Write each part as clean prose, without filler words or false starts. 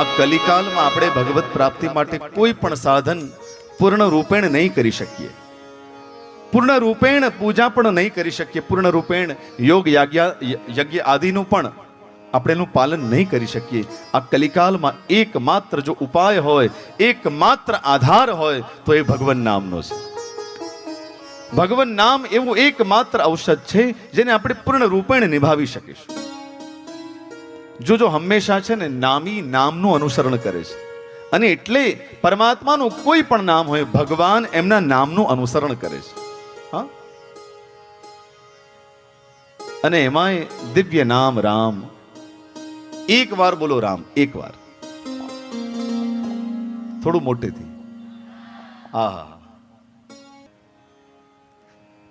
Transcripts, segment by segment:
આ કલિકાલમાં આપણે ભગવત પ્રાપ્તિ માટે કોઈ પણ સાધન પૂર્ણ રૂપેણ નહીં કરી શકીએ, પૂર્ણ રૂપેણ પૂજા પણ નહીં કરી શકીએ, પૂર્ણ રૂપેણ યોગ યજ્ઞ આદિનું પણ આપણે એનું પાલન નહીં કરી શકીએ. આ કલિકાલમાં એકમાત્ર જો ઉપાય હોય, એકમાત્ર આધાર હોય તો એ ભગવાન નામનો છે. ભગવાન નામ એવું એકમાત્ર ઔષધ છે જેને આપણે પૂર્ણ રૂપેણ નિભાવી શકીશું. જો હંમેશા છે ને નામી નામનું અનુસરણ કરે છે, અને એટલે પરમાત્માનું કોઈ પણ નામ હોય, ભગવાન એમના નામનું અનુસરણ કરે છે. હા, અને એમાંય દિવ્ય નામ રામ. એક વાર બોલો રામ, એક વાર, થોડું મોટેથી. આહા,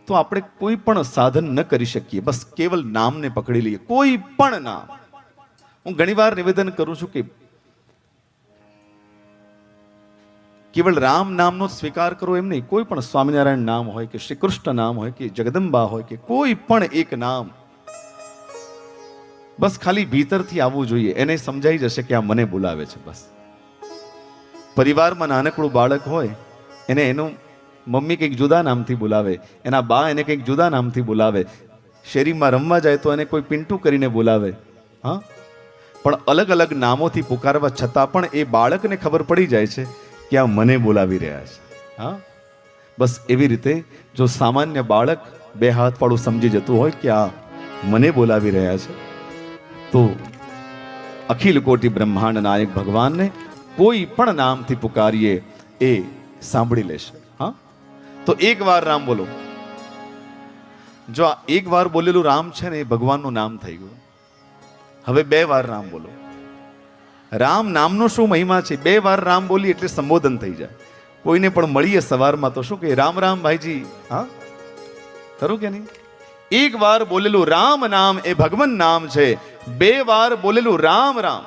તો આપણે કોઈ પણ સાધન ન કરી શકીએ, બસ કેવલ નામને પકડી લઈએ. કોઈ પણ નામ. હું ઘણી વાર નિવેદન કરું છું કે કેવળ રામ નામનો સ્વીકાર કરો એમ નહીં, કોઈ પણ સ્વામિનારાયણ નામ હોય કે શ્રી કૃષ્ણ નામ હોય કે જગદંબા હોય કે કોઈ પણ એક નામ, બસ ખાલી ભીતરથી આવવું જોઈએ. એને સમજાઈ જશે કે આ મને બોલાવે છે. બસ પરિવારમાં નાનકડું બાળક હોય, એને એનું મમ્મી કંઈક જુદા નામથી બોલાવે, એના બા એને કંઈક જુદા નામથી બોલાવે, શેરીમાં રમવા જાય તો એને કોઈ પિન્ટુ કરીને બોલાવે. હા, પણ અલગ અલગ નામોથી પુકારવા છતાં પણ એ બાળકને ખબર પડી જાય છે કે આ મને બોલાવી રહ્યા છે. હા, બસ એવી રીતે જો સામાન્ય બાળક બે હાથવાળું સમજી જતું હોય કે આ મને બોલાવી રહ્યા છે, તો અખિલ કોટી બ્રહ્માંડ નાયક ભગવાનને કોઈ પણ નામથી પુકારીએ એ સાંભળી લેશે. હા, તો એક વાર રામ બોલો. જો આ એક વાર બોલેલું રામ છે ને એ ભગવાનનું નામ થઈ ગયું. હવે બે વાર રામ બોલો. રામ નામનો શું મહિમા છે? બે વાર રામ બોલી એટલે સંબોધન થઈ જાય. કોઈને પણ મળીએ સવારમાં તો શું કે રામ રામ ભાઈજી. હા, ખરું કે નહીં? એક વાર બોલેલું રામ નામ એ ભગવાન નામ છે. બે વાર બોલેલું રામ રામ,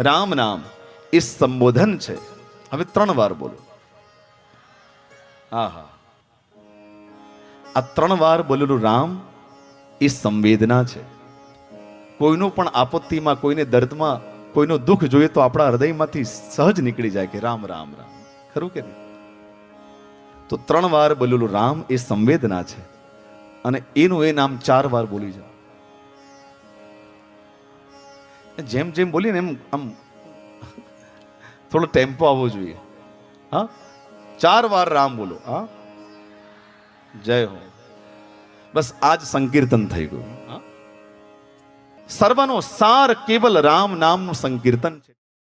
રામ નામ એ સંબોધન છે. હવે ત્રણ વાર બોલો. આહા, આ ત્રણ વાર બોલેલું રામ એ સંવેદના છે. કોઈનું પણ આપત્તિમાં, કોઈને દર્દમાં, કોઈનું દુઃખ જોઈએ તો આપણા હૃદયમાંથી સહજ નીકળી જાય કે રામ રામ રામ. ખરું કે નહીં? તો ત્રણ વાર બોલેલું રામ એ સંવેદના છે, અને એનું એ નામ ચાર વાર બોલી જાઓ. જેમ જેમ બોલીએ ને એમ આમ થોડો ટેમ્પો આવવો જોઈએ. હા, ચાર વાર રામ બોલો. હા, જય હો. બસ આજ સંકીર્તન થઈ ગયું. સર્વનો સાર કેવલ રામ નામનું સંકીર્તન છે.